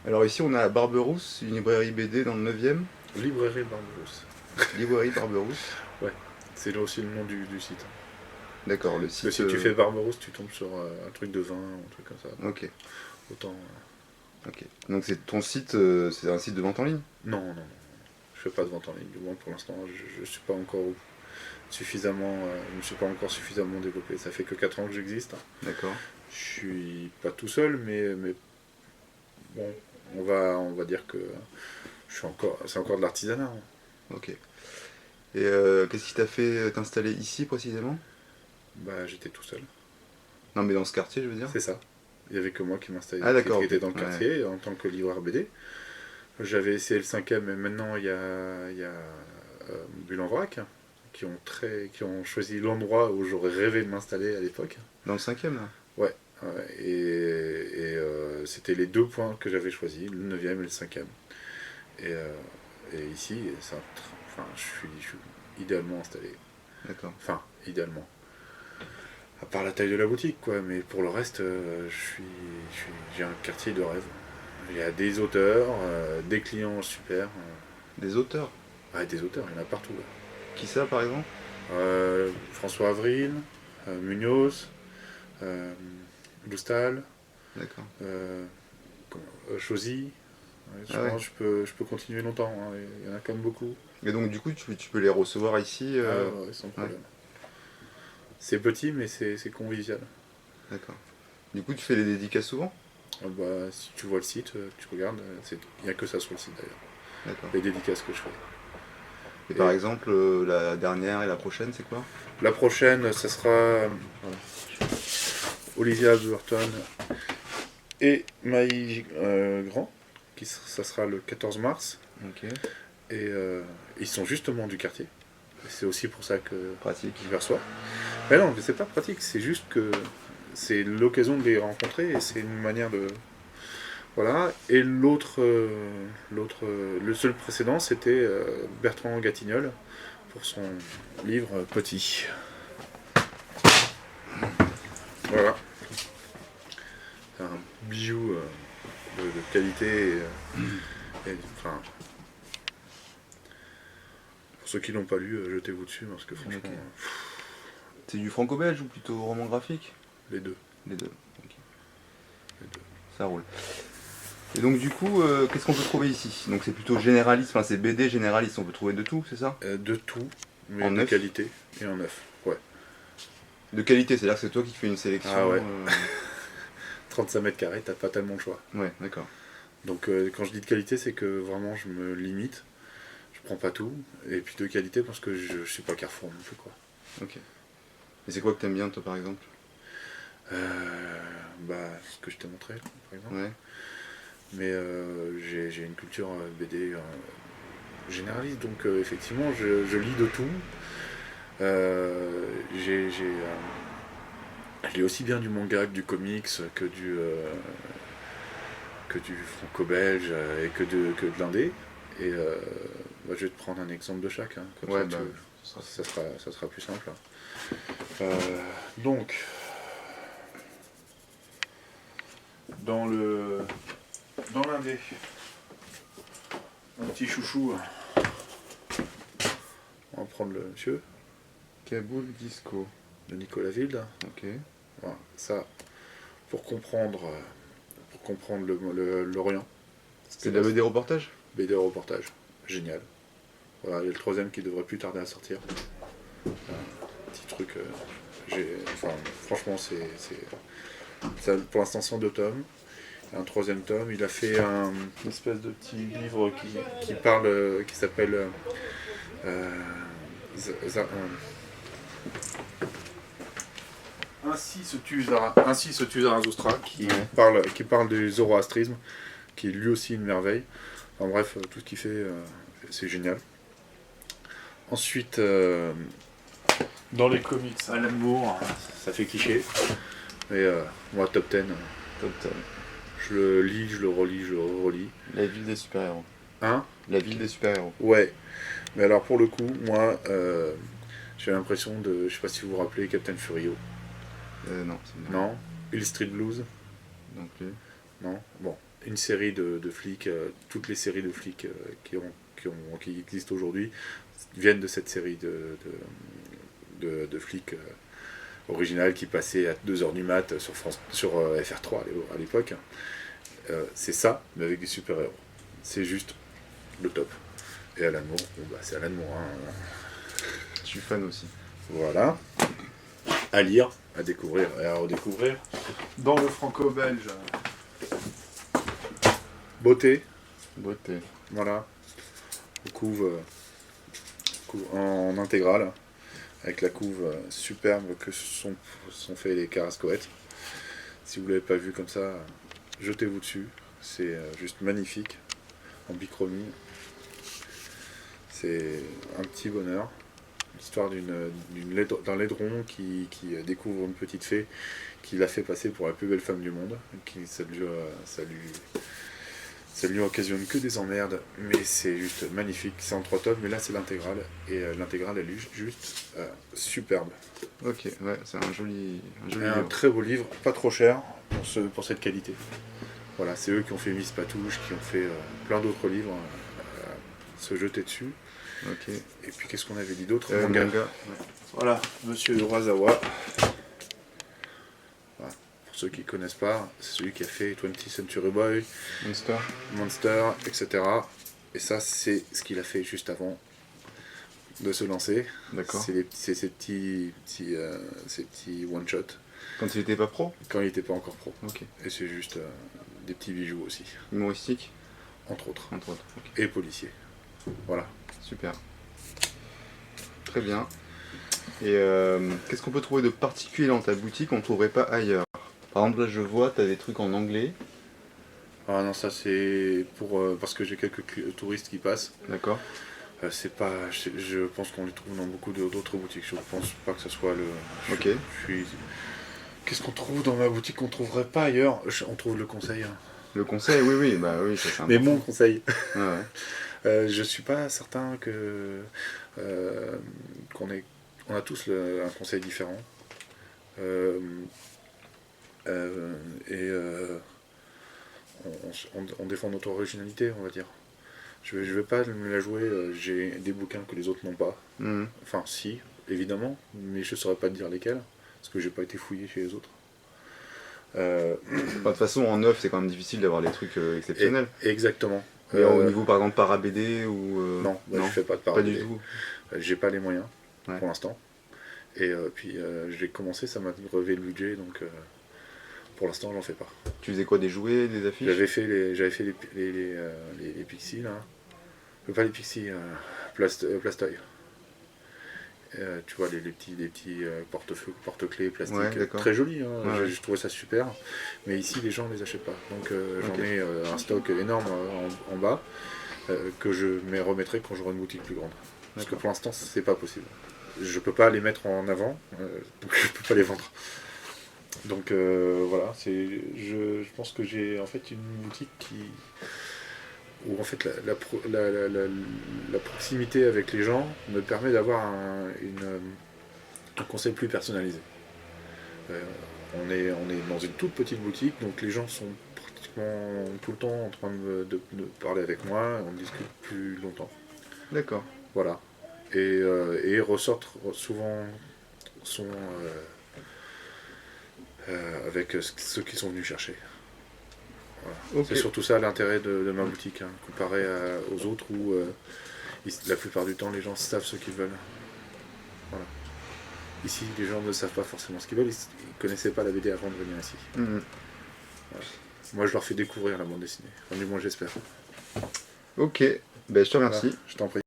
Alors ici on a à Barberousse, une librairie BD dans le 9e. Librairie Barberousse. Librairie Barberousse. Ouais, c'est aussi le nom du site. D'accord, le Parce que site... si tu fais Barberousse, tu tombes sur un truc de vin, un truc comme ça. Ok, Autant. ok. Donc c'est ton site, c'est un site de vente en ligne? Non, non, non. Je fais pas de vente en ligne. Du moins pour l'instant, je suis pas encore suffisamment. Je ne suis pas encore suffisamment développé. Ça fait que 4 ans que j'existe. D'accord. Je suis pas tout seul, mais bon, on va dire que c'est encore de l'artisanat. Ok. Et qu'est-ce qui t'a fait t'installer ici précisément? Bah, j'étais tout seul. Non mais dans ce quartier je veux dire. C'est ça. Il n'y avait que moi qui m'installais, Ah d'accord, qui ok. était dans le Ouais. quartier en tant que libraire BD. J'avais essayé le 5e, mais maintenant il y a Bulle en Vrac qui ont choisi l'endroit où j'aurais rêvé de m'installer à l'époque. Dans le 5e là? Ouais, ouais, et c'était les deux points que j'avais choisis, le 9e et le 5e. Et, euh, et ici, enfin, je suis idéalement installé. D'accord. Enfin, idéalement. À part la taille de la boutique, quoi, mais pour le reste, j'ai un quartier de rêve. Il y a des auteurs, des clients super. Des auteurs? Ouais, des auteurs, il y en a partout. Là. Qui ça par exemple? François Avril, Munoz, euh, Loustal, D'accord. Chosy. Ouais, je Ah ouais. pense que je peux continuer longtemps, hein, il y en a quand même beaucoup. Et donc du coup tu peux les recevoir ici Ah ouais, sans Ouais, problème. C'est petit, mais c'est convivial. d'accord. Du coup tu fais des dédicaces souvent? Ah bah, si tu vois le site, tu regardes, il n'y a que ça sur le site d'ailleurs. D'accord. Les dédicaces que je fais. Et par Et exemple la dernière et la prochaine c'est quoi? la prochaine, ça sera Olivia Burton et Maï Grand, ça sera le 14 mars. Ok. Et ils sont justement du quartier. Et c'est aussi pour ça que Pratique. je les reçois. Mais non, mais c'est pas pratique, c'est juste que c'est l'occasion de les rencontrer et c'est une manière de. Voilà. Et le seul précédent, c'était Bertrand Gatignol pour son livre Petit. Voilà. C'est un bijou de qualité. Enfin, pour ceux qui l'ont pas lu, jetez-vous dessus parce que franchement, Ok. C'est du franco-belge ou plutôt roman graphique? les deux. Les deux. Ok. Les deux. Ça roule. Et donc du coup, qu'est-ce qu'on peut trouver ici? Donc c'est plutôt généraliste, enfin c'est BD généraliste, on peut trouver de tout, c'est ça? De tout, mais En de neuf? qualité et en neuf. Ouais. De qualité, c'est-à-dire que c'est toi qui fais une sélection. Ah ouais. 35 mètres carrés, t'as pas tellement de choix. Ouais, d'accord. Donc quand je dis de qualité, c'est que vraiment je me limite. Je prends pas tout. Et puis de qualité parce que je suis pas Carrefour non plus quoi. Ok. Et c'est quoi que t'aimes bien toi par exemple? Bah ce que je t'ai montré par exemple. Ouais. Mais j'ai une culture BD généraliste, donc effectivement je lis de tout. Je lis aussi bien du manga que du comics, que du franco-belge et que de l'indé. Et bah, je vais te prendre un exemple de chaque, hein, comme Ouais, ça, bah, ça sera plus simple. Donc, dans l'indé, un petit chouchou. On va prendre le monsieur Kaboul Disco. de Nicolas Wilde. Ok. Voilà, ça, pour comprendre l'Orient. C'est de la BD reportage? BD reportage, génial. Voilà, il y a le troisième qui devrait plus tarder à sortir. Un petit truc. Enfin, franchement, ça, pour l'instant, 102 tomes. Un troisième tome. Il a fait une espèce de petit livre qui parle, qui s'appelle Ainsi se tue Zarathustra, qui parle du zoroastrisme, qui est lui aussi une merveille. Enfin bref, tout ce qu'il fait, c'est génial. Ensuite, dans les comics, Alan Moore, ça fait cliché. Mais moi, top 10, Top 10. je le lis, je le relis, je le relis. La ville des super-héros. Hein? La ville des super-héros. Ouais. Mais alors pour le coup, moi, j'ai l'impression de... Je sais pas si vous vous rappelez Captain Furio. Non, c'est Non? Hill Street Blues. non plus. Non? Bon. une série de flics, toutes les séries de flics qui existent aujourd'hui viennent de cette série de flics originales qui passaient à 2h du mat sur FR3 à l'époque. C'est ça, mais avec des super-héros. C'est juste le top. Et Alan Moore, bon, bah, c'est Alan Moore. Hein. Je suis fan aussi. Voilà. À lire, à découvrir et à redécouvrir. Dans le franco-belge. Beauté. Voilà. Couve en intégrale. Avec la couve superbe que sont fait les Carrascoët. Si vous ne l'avez pas vu comme ça, jetez-vous dessus. C'est juste magnifique. En bichromie. C'est un petit bonheur. L'histoire d'un laidron qui découvre une petite fée qui l'a fait passer pour la plus belle femme du monde. Ça lui occasionne que des emmerdes, mais c'est juste magnifique. C'est en 3 tomes, mais là c'est l'intégrale. Et l'intégrale elle est juste superbe. Ok, ouais, c'est un joli Un livre. très beau livre, pas trop cher pour cette qualité. Voilà, c'est eux qui ont fait Miss Patouche, qui ont fait plein d'autres livres. Se jeter dessus. Ok. Et puis qu'est-ce qu'on avait dit d'autre Manga. Ouais. Voilà, Monsieur Urasawa. Voilà. Pour ceux qui ne connaissent pas, c'est celui qui a fait 20th Century Boy, Monster, etc. Et ça, c'est ce qu'il a fait juste avant de se lancer. D'accord. C'est ces petits one-shot. Quand il était pas pro? Quand il n'était pas encore pro. Ok. Et c'est juste des petits bijoux aussi. Humoristique? Entre autres. Entre autres. Ok. Et policiers. Voilà. Super. Très bien. Et qu'est-ce qu'on peut trouver de particulier dans ta boutique qu'on ne trouverait pas ailleurs? Par exemple, là je vois, tu as des trucs en anglais. Ah non, ça c'est parce que j'ai quelques touristes qui passent. D'accord. C'est pas, je pense qu'on les trouve dans beaucoup d'autres boutiques. Je pense pas que ce soit le. Ok. Qu'est-ce qu'on trouve dans ma boutique qu'on trouverait pas ailleurs? On trouve le conseil. Hein. Le conseil, oui, bah oui, ça c'est important. Mais mon conseil. Ah ouais. Je suis pas certain que on a tous un conseil différent. On défend notre originalité, on va dire. Je vais pas me la jouer, j'ai des bouquins que les autres n'ont pas. Enfin, si, évidemment, mais je saurais pas te dire lesquels, parce que j'ai pas été fouillé chez les autres. De toute façon, en neuf, c'est quand même difficile d'avoir les trucs exceptionnels. Exactement. Mais au niveau, par exemple, para-BD ou... Non, je fais pas de Pas para-BD. du tout. J'ai pas les moyens, Ouais. pour l'instant. Et puis, j'ai commencé, ça m'a relevé le budget, donc pour l'instant, j'en fais pas. Tu faisais quoi, des jouets, des affiches? J'avais fait les Pixies, là. Pas les Pixies, Plastoy. Tu vois, les petits porte-clés plastiques, Ouais, d'accord. très jolis, hein. Ouais. Je trouvais ça super, mais ici les gens ne les achètent pas, donc j'en ai un stock énorme en bas que je remettrai quand j'aurai une boutique plus grande, parce que pour l'instant c'est pas possible, je peux pas les mettre en avant, donc je peux pas les vendre, donc voilà, je pense que j'ai en fait une boutique où en fait la proximité avec les gens me permet d'avoir un conseil plus personnalisé. On est dans une toute petite boutique, donc les gens sont pratiquement tout le temps en train de parler avec moi, on discute plus longtemps. D'accord. Voilà. Et ressortent souvent avec ceux qui sont venus chercher. Voilà. Okay. C'est surtout ça l'intérêt de ma boutique, hein, comparé aux autres où la plupart du temps les gens savent ce qu'ils veulent. Voilà. Ici les gens ne savent pas forcément ce qu'ils veulent, ils ne connaissaient pas la BD avant de venir ici. Voilà. Moi je leur fais découvrir la bande dessinée, enfin, du moins j'espère. Ok, ben, je te remercie. Voilà, je t'en prie.